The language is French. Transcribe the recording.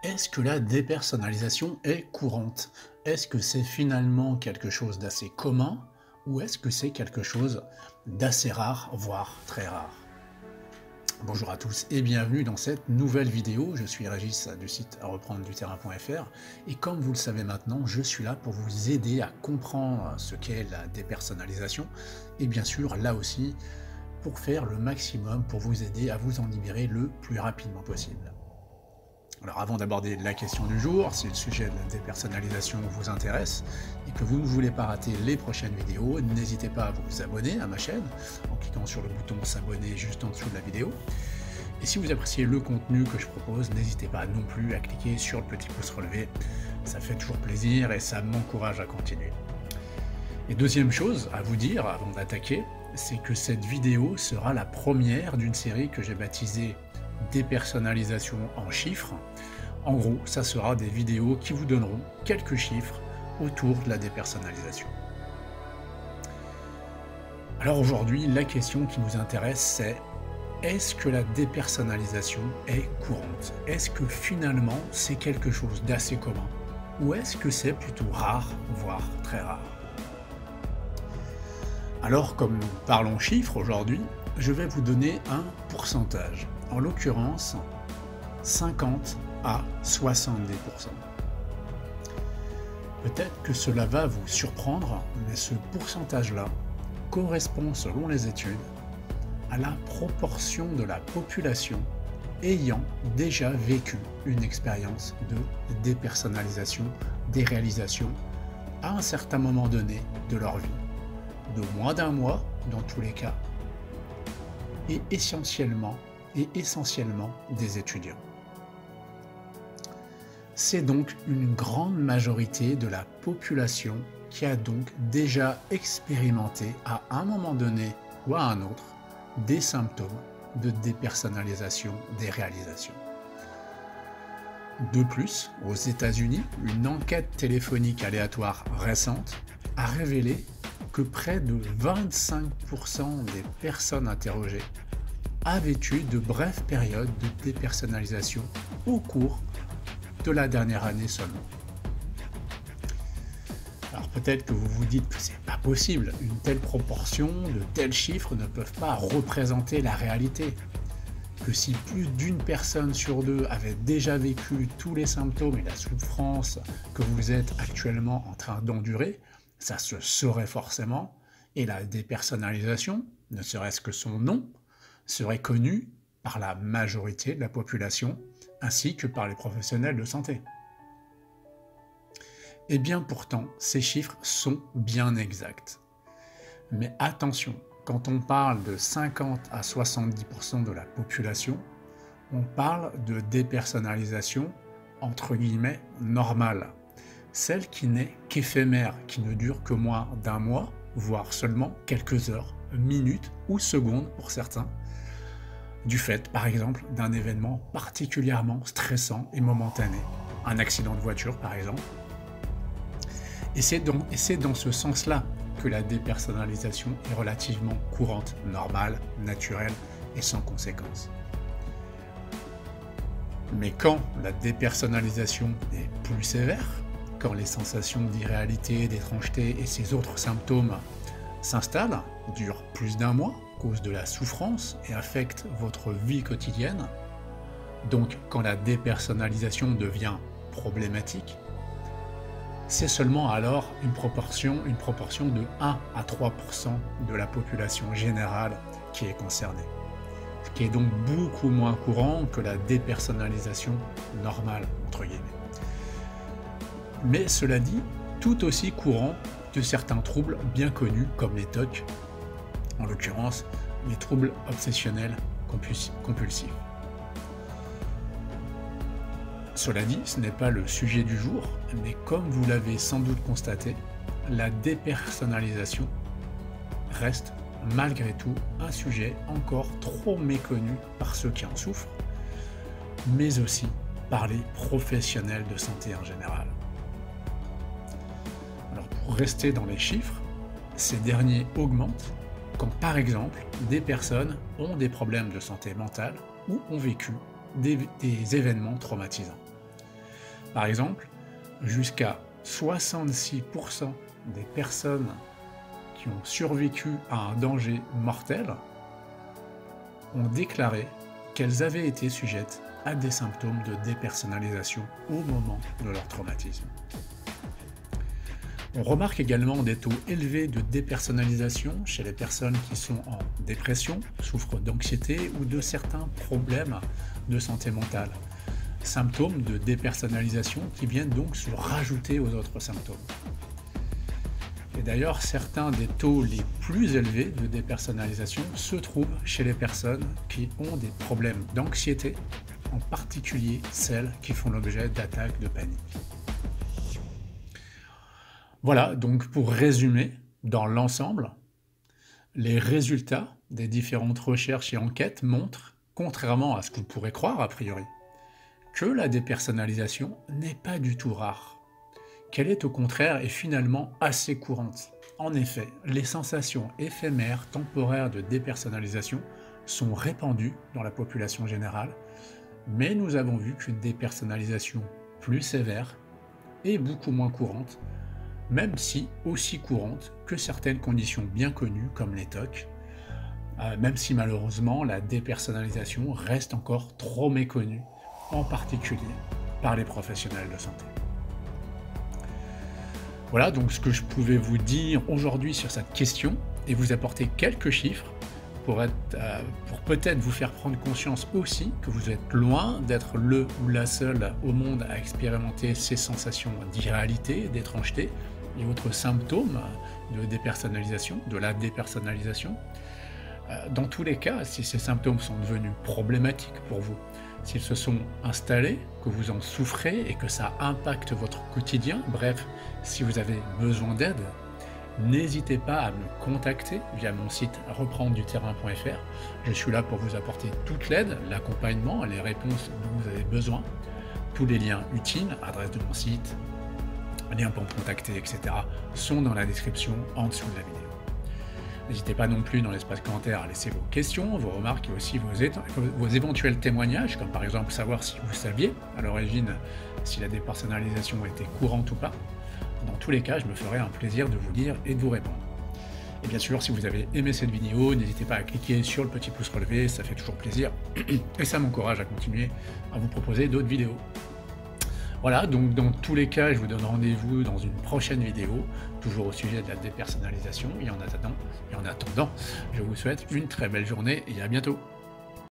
Est-ce que la dépersonnalisation est courante? Est-ce que c'est finalement quelque chose d'assez commun ou est-ce que c'est quelque chose d'assez rare, voire très rare? Bonjour à tous et bienvenue dans cette nouvelle vidéo. Je suis Régis du site reprendre-du-terrain.fr et comme vous le savez maintenant, je suis là pour vous aider à comprendre ce qu'est la dépersonnalisation et bien sûr là aussi pour faire le maximum pour vous aider à vous en libérer le plus rapidement possible. Alors avant d'aborder la question du jour, si le sujet de la dépersonnalisation vous intéresse et que vous ne voulez pas rater les prochaines vidéos, n'hésitez pas à vous abonner à ma chaîne en cliquant sur le bouton s'abonner juste en dessous de la vidéo. Et si vous appréciez le contenu que je propose, n'hésitez pas non plus à cliquer sur le petit pouce relevé, ça fait toujours plaisir et ça m'encourage à continuer. Et deuxième chose à vous dire avant d'attaquer, c'est que cette vidéo sera la première d'une série que j'ai baptisée dépersonnalisation en chiffres. En gros, ça sera des vidéos qui vous donneront quelques chiffres autour de la dépersonnalisation. Alors aujourd'hui, la question qui nous intéresse, c'est est-ce que la dépersonnalisation est courante? Est-ce que finalement c'est quelque chose d'assez commun? Ou est-ce que c'est plutôt rare, voire très rare? Alors, comme nous parlons chiffres aujourd'hui, je vais vous donner un pourcentage. En l'occurrence, 50 à 70%. Peut-être que cela va vous surprendre, mais ce pourcentage-là correspond, selon les études, à la proportion de la population ayant déjà vécu une expérience de dépersonnalisation, déréalisation, à un certain moment donné de leur vie, de moins d'un mois dans tous les cas, et essentiellement des étudiants. C'est donc une grande majorité de la population qui a donc déjà expérimenté à un moment donné ou à un autre des symptômes de dépersonnalisation, déréalisation. De plus, aux États-Unis, une enquête téléphonique aléatoire récente a révélé que près de 25% des personnes interrogées avaient eu de brèves périodes de dépersonnalisation au cours de la dernière année seulement. Alors peut-être que vous vous dites que c'est pas possible, une telle proportion, de tels chiffres ne peuvent pas représenter la réalité. Que si plus d'une personne sur deux avait déjà vécu tous les symptômes et la souffrance que vous êtes actuellement en train d'endurer, ça se saurait forcément, et la dépersonnalisation, ne serait-ce que son nom, serait connu par la majorité de la population, ainsi que par les professionnels de santé. Et bien pourtant, ces chiffres sont bien exacts. Mais attention, quand on parle de 50 à 70% de la population, on parle de dépersonnalisation entre guillemets normale, celle qui n'est qu'éphémère, qui ne dure que moins d'un mois, voire seulement quelques heures, minutes ou secondes pour certains, du fait par exemple d'un événement particulièrement stressant et momentané, un accident de voiture par exemple. Et c'est dans ce sens-là que la dépersonnalisation est relativement courante, normale, naturelle et sans conséquence. Mais quand la dépersonnalisation est plus sévère, quand les sensations d'irréalité, d'étrangeté et ces autres symptômes s'installent, durent plus d'un mois, cause de la souffrance et affectent votre vie quotidienne, donc quand la dépersonnalisation devient problématique, c'est seulement alors une proportion de 1 à 3% de la population générale qui est concernée, ce qui est donc beaucoup moins courant que la dépersonnalisation normale, entre guillemets. Mais cela dit, tout aussi courant de certains troubles bien connus comme les TOC, en l'occurrence les troubles obsessionnels compulsifs. Cela dit, ce n'est pas le sujet du jour, mais comme vous l'avez sans doute constaté, la dépersonnalisation reste malgré tout un sujet encore trop méconnu par ceux qui en souffrent, mais aussi par les professionnels de santé en général. Alors pour rester dans les chiffres, ces derniers augmentent quand par exemple des personnes ont des problèmes de santé mentale ou ont vécu des événements traumatisants. Par exemple, jusqu'à 66% des personnes qui ont survécu à un danger mortel ont déclaré qu'elles avaient été sujettes à des symptômes de dépersonnalisation au moment de leur traumatisme. On remarque également des taux élevés de dépersonnalisation chez les personnes qui sont en dépression, souffrent d'anxiété ou de certains problèmes de santé mentale. Symptômes de dépersonnalisation qui viennent donc se rajouter aux autres symptômes. Et d'ailleurs, certains des taux les plus élevés de dépersonnalisation se trouvent chez les personnes qui ont des problèmes d'anxiété, en particulier celles qui font l'objet d'attaques de panique. Voilà, donc pour résumer, dans l'ensemble, les résultats des différentes recherches et enquêtes montrent, contrairement à ce que vous pourrez croire a priori, que la dépersonnalisation n'est pas du tout rare, qu'elle est au contraire et finalement assez courante. En effet, les sensations éphémères, temporaires de dépersonnalisation sont répandues dans la population générale, mais nous avons vu qu'une dépersonnalisation plus sévère est beaucoup moins courante, même si aussi courante que certaines conditions bien connues comme les TOC, même si malheureusement la dépersonnalisation reste encore trop méconnue, en particulier par les professionnels de santé. Voilà donc ce que je pouvais vous dire aujourd'hui sur cette question et vous apporter quelques chiffres pour peut-être vous faire prendre conscience aussi que vous êtes loin d'être le ou la seule au monde à expérimenter ces sensations d'irréalité, d'étrangeté et autres symptômes de dépersonnalisation, de la dépersonnalisation. Dans tous les cas, si ces symptômes sont devenus problématiques pour vous, s'ils se sont installés, que vous en souffrez et que ça impacte votre quotidien, bref, si vous avez besoin d'aide, n'hésitez pas à me contacter via mon site reprendreduterrain.fr. Je suis là pour vous apporter toute l'aide, l'accompagnement, les réponses dont vous avez besoin, tous les liens utiles, adresse de mon site, liens pour me contacter, etc. sont dans la description en dessous de la vidéo. N'hésitez pas non plus dans l'espace commentaire à laisser vos questions, vos remarques et aussi vos éventuels témoignages, comme par exemple savoir si vous saviez à l'origine si la dépersonnalisation était courante ou pas. Dans tous les cas, je me ferai un plaisir de vous lire et de vous répondre. Et bien sûr, si vous avez aimé cette vidéo, n'hésitez pas à cliquer sur le petit pouce relevé, ça fait toujours plaisir et ça m'encourage à continuer à vous proposer d'autres vidéos. Voilà, donc dans tous les cas, je vous donne rendez-vous dans une prochaine vidéo, toujours au sujet de la dépersonnalisation, et en attendant, je vous souhaite une très belle journée et à bientôt.